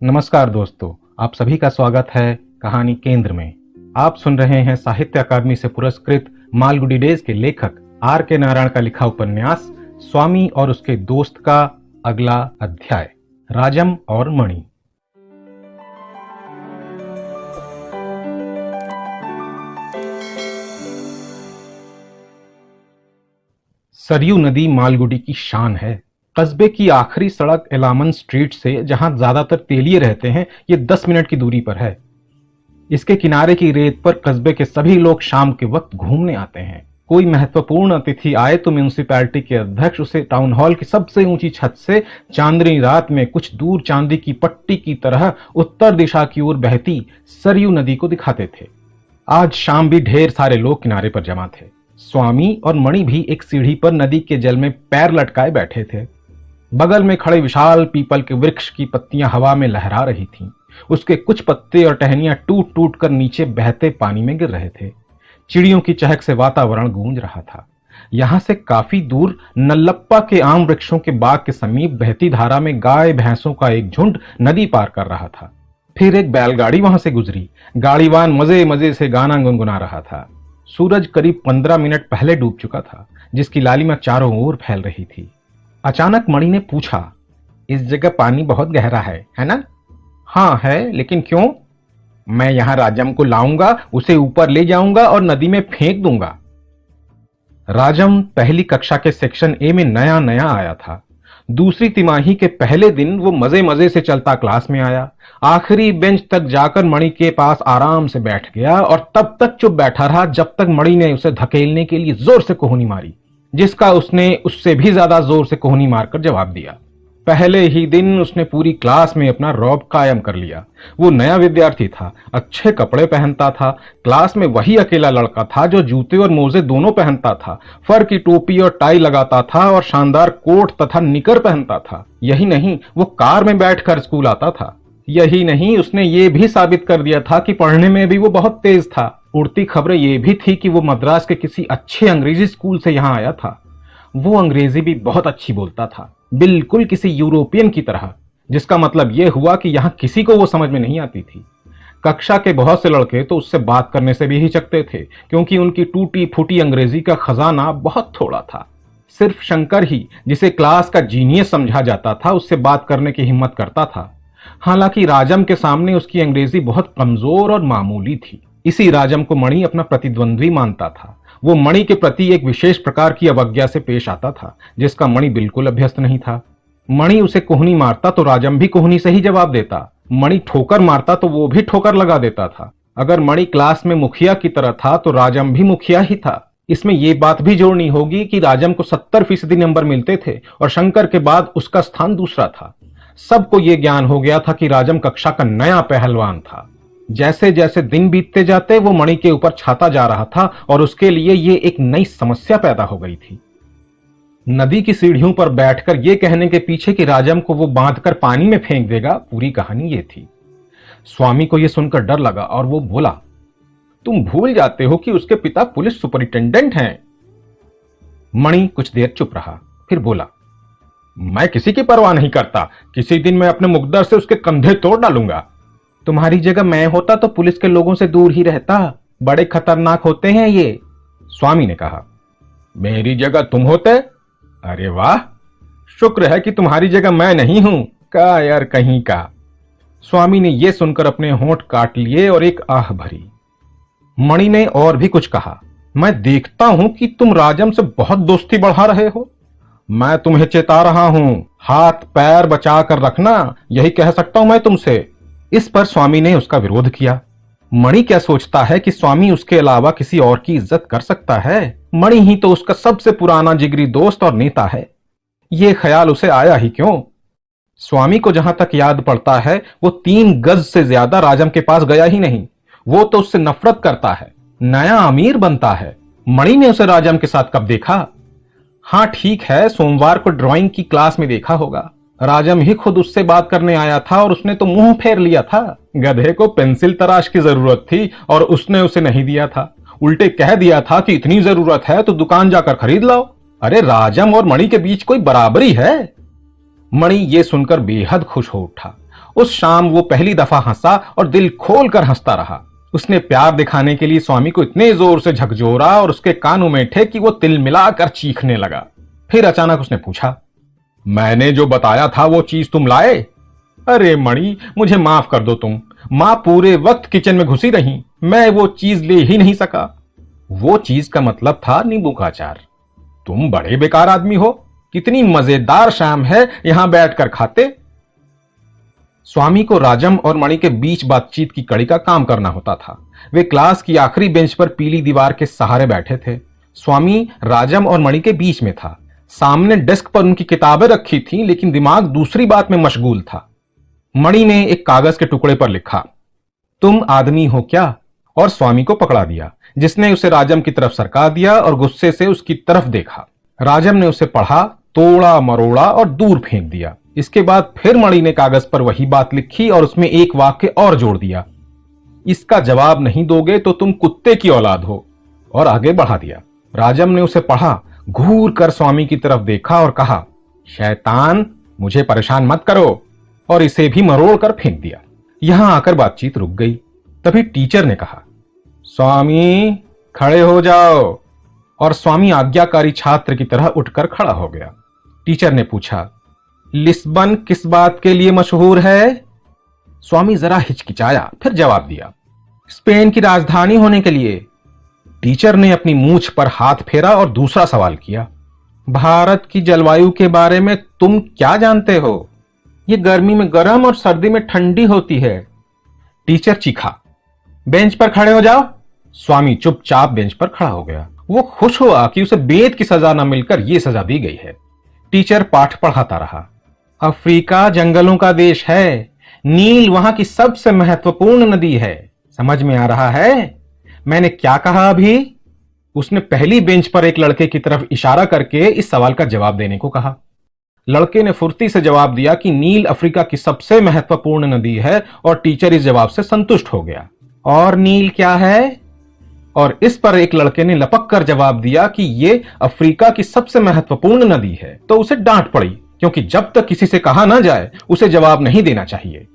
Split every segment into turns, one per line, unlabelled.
नमस्कार दोस्तों, आप सभी का स्वागत है कहानी केंद्र में। आप सुन रहे हैं साहित्य अकादमी से पुरस्कृत मालगुडी डेज के लेखक आर के नारायण का लिखा उपन्यास स्वामी और उसके दोस्त का अगला अध्याय, राजम और मणि। सरयू नदी मालगुडी की शान है। कस्बे की आखिरी सड़क एलामन स्ट्रीट से, जहां ज्यादातर तेलिए रहते हैं, ये 10 मिनट की दूरी पर है। इसके किनारे की रेत पर कस्बे के सभी लोग शाम के वक्त घूमने आते हैं। कोई महत्वपूर्ण अतिथि आए तो म्यूनिसिपैलिटी के अध्यक्ष उसे टाउन हॉल की सबसे ऊंची छत से चांदनी रात में कुछ दूर चांदी की पट्टी की तरह उत्तर दिशा की ओर बहती सरयू नदी को दिखाते थे। आज शाम भी ढेर सारे लोग किनारे पर जमा थे। स्वामी और मणि भी एक सीढ़ी पर नदी के जल में पैर लटकाए बैठे थे। बगल में खड़े विशाल पीपल के वृक्ष की पत्तियां हवा में लहरा रही थीं। उसके कुछ पत्ते और टहनियां टूट टूट कर नीचे बहते पानी में गिर रहे थे। चिड़ियों की चहक से वातावरण गूंज रहा था। यहां से काफी दूर नल्लप्पा के आम वृक्षों के बाग के समीप बहती धारा में गाय भैंसों का एक झुंड नदी पार कर रहा था। फिर एक बैलगाड़ी वहां से गुजरी। गाड़ीवान मजे मजे से गाना गुनगुना रहा था। सूरज करीब 15 मिनट पहले डूब चुका था, जिसकी लालिमा चारों ओर फैल रही थी। अचानक मणि ने पूछा, इस जगह पानी बहुत गहरा है ना? हाँ है, लेकिन क्यों? मैं यहां राजम को लाऊंगा, उसे ऊपर ले जाऊंगा और नदी में फेंक दूंगा। राजम पहली कक्षा के सेक्शन ए में नया नया आया था। दूसरी तिमाही के पहले दिन वो मजे मजे से चलता क्लास में आया। आखिरी बेंच तक जाकर मणि के पास आराम से बैठ गया और तब तक चुप बैठा रहा जब तक मणि ने उसे धकेलने के लिए जोर से कोहनी मारी, जिसका उसने उससे भी ज्यादा जोर से कोहनी मारकर जवाब दिया। पहले ही दिन उसने पूरी क्लास में अपना रौब कायम कर लिया। वो नया विद्यार्थी था, अच्छे कपड़े पहनता था। क्लास में वही अकेला लड़का था जो जूते और मोजे दोनों पहनता था, फर की टोपी और टाई लगाता था और शानदार कोट तथा निकर पहनता था। यही नहीं, वो कार में बैठकर स्कूल आता था। यही नहीं, उसने ये भी साबित कर दिया था कि पढ़ने में भी वो बहुत तेज था। उड़ती खबरें ये भी थी कि वो मद्रास के किसी अच्छे अंग्रेजी स्कूल से यहां आया था। वो अंग्रेजी भी बहुत अच्छी बोलता था, बिल्कुल किसी यूरोपियन की तरह, जिसका मतलब यह हुआ कि यहां किसी को वो समझ में नहीं आती थी। कक्षा के बहुत से लड़के तो उससे बात करने से भी हिचकते थे, क्योंकि उनकी टूटी फूटी अंग्रेजी का खजाना बहुत थोड़ा था। सिर्फ शंकर ही, जिसे क्लास का जीनियस समझा जाता था, उससे बात करने की हिम्मत करता था। हालांकि राजम के सामने उसकी अंग्रेजी बहुत कमजोर और मामूली थी। इसी राजम को मणि अपना प्रतिद्वंद्वी मानता था। वो मणि के प्रति एक विशेष प्रकार की अवज्ञा से पेश आता था, जिसका मणि बिल्कुल अभ्यस्त नहीं था। मणि उसे कोहनी मारता तो राजम भी कोहनी से ही जवाब देता। मणि ठोकर मारता तो वो भी ठोकर लगा देता था। अगर मणि क्लास में मुखिया की तरह था तो राजम भी मुखिया ही था। इसमें यह बात भी जोड़नी होगी कि राजम को 70% नंबर मिलते थे और शंकर के बाद उसका स्थान दूसरा था। सबको यह ज्ञान हो गया था कि राजम कक्षा का नया पहलवान था। जैसे जैसे दिन बीतते जाते वो मणि के ऊपर छाता जा रहा था और उसके लिए ये एक नई समस्या पैदा हो गई थी। नदी की सीढ़ियों पर बैठकर ये कहने के पीछे कि राजम को वो बांधकर पानी में फेंक देगा, पूरी कहानी ये थी। स्वामी को यह सुनकर डर लगा और वो बोला, तुम भूल जाते हो कि उसके पिता पुलिस सुपरिटेंडेंट हैं। मणि कुछ देर चुप रहा, फिर बोला, मैं किसी की परवाह नहीं करता। किसी दिन मैं अपने मुकद्दर से उसके कंधे तोड़ डालूंगा। तुम्हारी जगह मैं होता तो पुलिस के लोगों से दूर ही रहता, बड़े खतरनाक होते हैं ये। स्वामी ने कहा, मेरी जगह तुम होते? अरे वाह, शुक्र है कि तुम्हारी जगह मैं नहीं हूं, कायर कहीं का। स्वामी ने यह सुनकर अपने होंठ काट लिए और एक आह भरी। मणि ने और भी कुछ कहा, मैं देखता हूं कि तुम राजम से बहुत दोस्ती बढ़ा रहे हो। मैं तुम्हें चेता रहा हूं, हाथ पैर बचा कर रखना, यही कह सकता हूं मैं तुमसे। इस पर स्वामी ने उसका विरोध किया। मणि क्या सोचता है कि स्वामी उसके अलावा किसी और की इज्जत कर सकता है? मणि ही तो उसका सबसे पुराना जिगरी दोस्त और नेता है। यह ख्याल उसे आया ही क्यों? स्वामी को जहां तक याद पड़ता है, वो 3 गज से ज्यादा राजम के पास गया ही नहीं। वो तो उससे नफरत करता है, नया अमीर बनता है। मणि ने उसे राजम के साथ कब देखा? हाँ ठीक है, सोमवार को ड्राइंग की क्लास में देखा होगा। राजम ही खुद उससे बात करने आया था और उसने तो मुंह फेर लिया था। गधे को पेंसिल तराश की जरूरत थी और उसने उसे नहीं दिया था। उल्टे कह दिया था कि इतनी जरूरत है तो दुकान जाकर खरीद लाओ। अरे राजम और मणि के बीच कोई बराबरी है? मणि ये सुनकर बेहद खुश हो उठा उस शाम वो पहली दफा हंसा और दिल खोलकर हंसता रहा। उसने प्यार दिखाने के लिए स्वामी को इतने जोर से झकझोरा और उसके कान उमेठे कि वो तिलमिलाकर चीखने लगा। फिर अचानक उसने पूछा, मैंने जो बताया था वो चीज तुम लाए? अरे मणि, मुझे माफ कर दो तुम। मां पूरे वक्त किचन में घुसी रही, मैं वो चीज ले ही नहीं सका। वो चीज का मतलब था नींबू का अचार। तुम बड़े बेकार आदमी हो, कितनी मजेदार शाम है, यहां बैठकर खाते। स्वामी को राजम और मणि के बीच बातचीत की कड़ी का काम करना होता था। वे क्लास की आखिरी बेंच पर पीली दीवार के सहारे बैठे थे। स्वामी राजम और मणि के बीच में था। सामने डेस्क पर उनकी किताबें रखी थीं, लेकिन दिमाग दूसरी बात में मशगूल था। मणि ने एक कागज के टुकड़े पर लिखा, तुम आदमी हो क्या? और स्वामी को पकड़ा दिया, जिसने उसे राजम की तरफ सरका दिया और गुस्से से उसकी तरफ देखा। राजम ने उसे पढ़ा, तोड़ा मरोड़ा और दूर फेंक दिया। इसके बाद फिर मणि ने कागज पर वही बात लिखी और उसमें एक वाक्य और जोड़ दिया, इसका जवाब नहीं दोगे तो तुम कुत्ते की औलाद हो, और आगे बढ़ा दिया। राजम ने उसे पढ़ा, घूर कर स्वामी की तरफ देखा और कहा, शैतान, मुझे परेशान मत करो, और इसे भी मरोड़ कर फेंक दिया। यहां आकर बातचीत रुक गई। तभी टीचर ने कहा, स्वामी खड़े हो जाओ। और स्वामी आज्ञाकारी छात्र की तरह उठकर खड़ा हो गया। टीचर ने पूछा, लिस्बन किस बात के लिए मशहूर है? स्वामी जरा हिचकिचाया, फिर जवाब दिया, स्पेन की राजधानी होने के लिए। टीचर ने अपनी मूंछ पर हाथ फेरा और दूसरा सवाल किया, भारत की जलवायु के बारे में तुम क्या जानते हो? ये गर्मी में गर्म और सर्दी में ठंडी होती है। टीचर चीखा, बेंच पर खड़े हो जाओ। स्वामी चुपचाप बेंच पर खड़ा हो गया। वो खुश हुआ कि उसे बेद की सजा न मिलकर यह सजा दी गई है। टीचर पाठ पढ़ाता रहा, अफ्रीका जंगलों का देश है, नील वहां की सबसे महत्वपूर्ण नदी है। समझ में आ रहा है मैंने क्या कहा अभी? उसने पहली बेंच पर एक लड़के की तरफ इशारा करके इस सवाल का जवाब देने को कहा। लड़के ने फुर्ती से जवाब दिया कि नील अफ्रीका की सबसे महत्वपूर्ण नदी है, और टीचर इस जवाब से संतुष्ट हो गया। और नील क्या है? और इस पर एक लड़के ने लपक कर जवाब दिया कि ये अफ्रीका की सबसे महत्वपूर्ण नदी है। तो उसे डांट पड़ी, क्योंकि जब तक किसी से कहा ना जाए उसे जवाब नहीं देना चाहिए।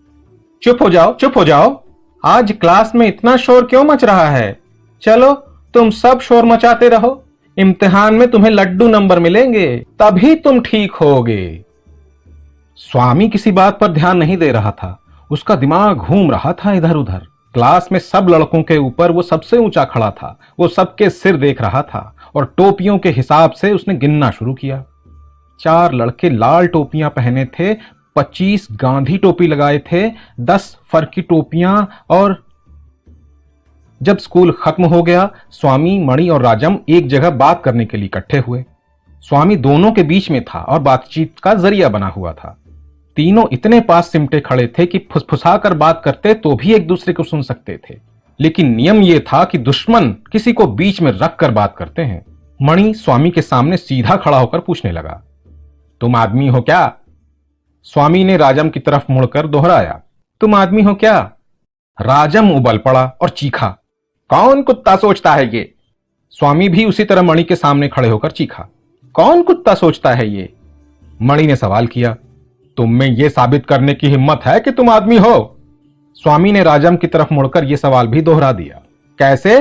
चुप हो जाओ, चुप हो जाओ, आज क्लास में इतना शोर क्यों मच रहा है? चलो तुम सब शोर मचाते रहो, इम्तिहान में तुम्हें लड्डू नंबर मिलेंगे, तभी तुम ठीक होगे। स्वामी किसी बात पर ध्यान नहीं दे रहा था। उसका दिमाग घूम रहा था इधर उधर। क्लास में सब लड़कों के ऊपर वो सबसे ऊंचा खड़ा था। वो सबके सिर देख रहा था और टोपियों के हिसाब से उसने गिनना शुरू किया। 4 लड़के लाल टोपियां पहने थे, 25 गांधी टोपी लगाए थे, 10 फर की टोपियां। और जब स्कूल खत्म हो गया, स्वामी, मणि और राजम एक जगह बात करने के लिए इकट्ठे हुए। स्वामी दोनों के बीच में था और बातचीत का जरिया बना हुआ था। तीनों इतने पास सिमटे खड़े थे कि फुसफुसाकर बात करते तो भी एक दूसरे को सुन सकते थे, लेकिन नियम यह था कि दुश्मन किसी को बीच में रखकर बात करते हैं। मणि स्वामी के सामने सीधा खड़ा होकर पूछने लगा, तुम आदमी हो क्या? स्वामी ने राजम की तरफ मुड़कर दोहराया, तुम आदमी हो क्या? राजम उबल पड़ा और चीखा, कौन कुत्ता सोचता है ये? स्वामी भी उसी तरह मणि के सामने खड़े होकर चीखा, कौन कुत्ता सोचता है ये? मणि ने सवाल किया, तुम में यह साबित करने की हिम्मत है कि तुम आदमी हो? स्वामी ने राजम की तरफ मुड़कर यह सवाल भी दोहरा दिया। कैसे?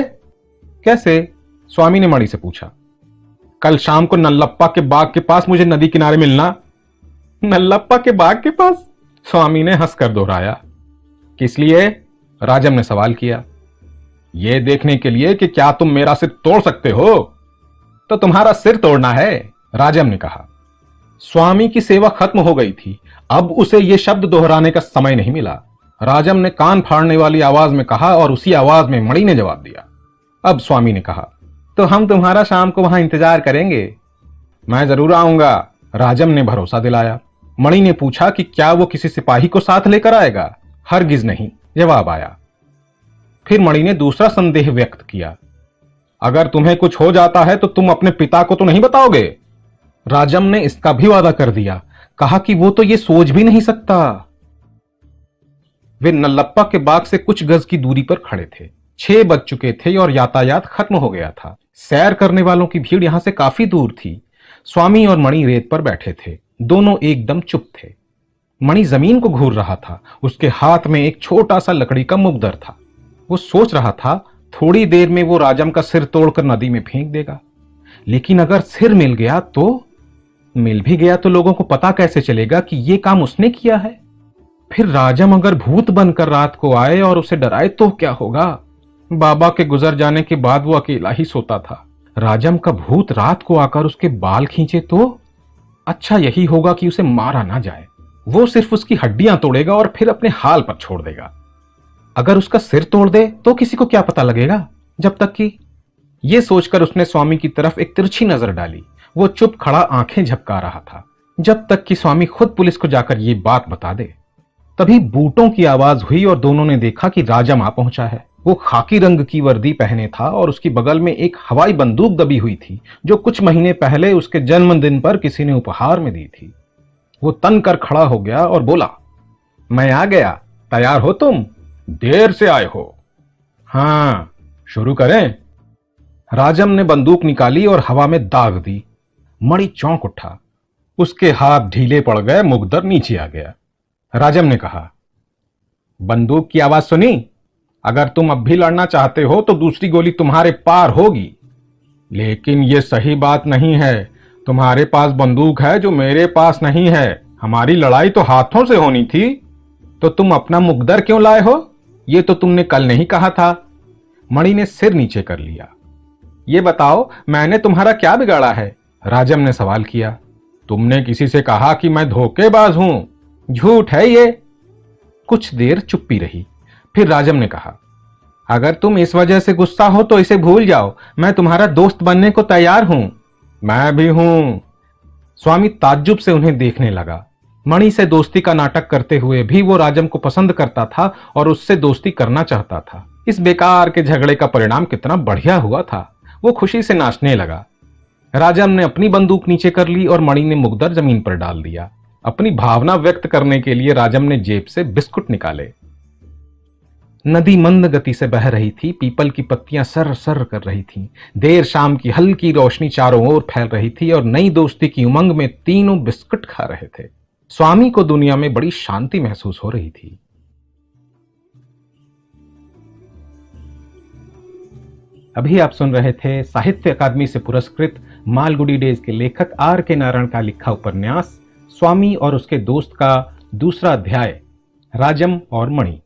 कैसे? स्वामी ने मणि से पूछा। कल शाम को नल्लप्पा के बाग के पास मुझे नदी किनारे मिलना। नल्लप्पा के बाग के पास? स्वामी ने हंसकर दोहराया। किस लिए? राजम ने सवाल किया। यह देखने के लिए कि क्या तुम मेरा सिर तोड़ सकते हो। तो तुम्हारा सिर तोड़ना है, राजम ने कहा। स्वामी की सेवा खत्म हो गई थी, अब उसे यह शब्द दोहराने का समय नहीं मिला। राजम ने कान फाड़ने वाली आवाज में कहा और उसी आवाज में मणि ने जवाब दिया। अब स्वामी ने कहा, तो हम तुम्हारा शाम को वहां इंतजार करेंगे। मैं जरूर आऊंगा, राजम ने भरोसा दिलाया। मणि ने पूछा कि क्या वो किसी सिपाही को साथ लेकर आएगा। हरगिज नहीं, जवाब आया। फिर मणि ने दूसरा संदेह व्यक्त किया, अगर तुम्हें कुछ हो जाता है तो तुम अपने पिता को तो नहीं बताओगे? राजम ने इसका भी वादा कर दिया, कहा कि वो तो ये सोच भी नहीं सकता। वे नल्लप्पा के बाग से कुछ गज की दूरी पर खड़े थे। 6 बज चुके थे और यातायात खत्म हो गया था। सैर करने वालों की भीड़ यहां से काफी दूर थी। स्वामी और मणि रेत पर बैठे थे। दोनों एकदम चुप थे। मणि जमीन को घूर रहा था। उसके हाथ में एक छोटा सा लकड़ी का मुग्दर था। वो सोच रहा था थोड़ी देर में वो राजम का सिर तोड़कर नदी में फेंक देगा, लेकिन अगर सिर मिल गया तो, मिल भी गया तो लोगों को पता कैसे चलेगा कि ये काम उसने किया है? फिर राजम अगर भूत बनकर रात को आए और उसे डराए तो क्या होगा? बाबा के गुजर जाने के बाद वो अकेला ही सोता था। राजम का भूत रात को आकर उसके बाल खींचे तो? अच्छा यही होगा कि उसे मारा ना जाए। वो सिर्फ उसकी हड्डियां तोड़ेगा और फिर अपने हाल पर छोड़ देगा। अगर उसका सिर तोड़ दे तो किसी को क्या पता लगेगा? जब तक कि, ये सोचकर उसने स्वामी की तरफ एक तिरछी नजर डाली। वो चुप खड़ा आंखें झपका रहा था जब तक कि स्वामी खुद पुलिस को जाकर ये बात बता दे। तभी बूटों की आवाज हुई और दोनों ने देखा कि राजम आ पहुंचा है। वो खाकी रंग की वर्दी पहने था और उसकी बगल में एक हवाई बंदूक दबी हुई थी जो कुछ महीने पहले उसके जन्मदिन पर किसी ने उपहार में दी थी। वो तन कर खड़ा हो गया और बोला, मैं आ गया, तैयार हो तुम? देर से आए हो। हां, शुरू करें? राजम ने बंदूक निकाली और हवा में दाग दी। मणि चौंक उठा। उसके हाथ ढीले पड़ गए, मुकद्दर नीचे आ गया। राजम ने कहा, बंदूक की आवाज सुनी? अगर तुम अब भी लड़ना चाहते हो तो दूसरी गोली तुम्हारे पार होगी। लेकिन यह सही बात नहीं है। तुम्हारे पास बंदूक है जो मेरे पास नहीं है। हमारी लड़ाई तो हाथों से होनी थी। तो तुम अपना मुकद्दर क्यों लाए हो? यह तो तुमने कल नहीं कहा था। मणि ने सिर नीचे कर लिया। ये बताओ, मैंने तुम्हारा क्या बिगाड़ा है? राजम ने सवाल किया। तुमने किसी से कहा कि मैं धोखेबाज हूं। झूठ है ये। कुछ देर चुप्पी रही। फिर राजम ने कहा, अगर तुम इस वजह से गुस्सा हो तो इसे भूल जाओ। मैं तुम्हारा दोस्त बनने को तैयार हूं। मैं भी हूं। स्वामी ताज्जुब से उन्हें देखने लगा। मणि से दोस्ती का नाटक करते हुए भी वो राजम को पसंद करता था और उससे दोस्ती करना चाहता था। इस बेकार के झगड़े का परिणाम कितना बढ़िया हुआ था। वो खुशी से नाचने लगा। राजम ने अपनी बंदूक नीचे कर ली और मणि ने मुकद्दर जमीन पर डाल दिया। अपनी भावना व्यक्त करने के लिए राजम ने जेब से बिस्कुट निकाले। नदी मंद गति से बह रही थी। पीपल की पत्तियां सर सर कर रही थीं। देर शाम की हल्की रोशनी चारों ओर फैल रही थी और नई दोस्ती की उमंग में तीनों बिस्कुट खा रहे थे। स्वामी को दुनिया में बड़ी शांति महसूस हो रही थी। अभी आप सुन रहे थे साहित्य अकादमी से पुरस्कृत मालगुडी डेज के लेखक R.K. नारायण का लिखा उपन्यास स्वामी और उसके दोस्त का दूसरा अध्याय, राजम और मणि।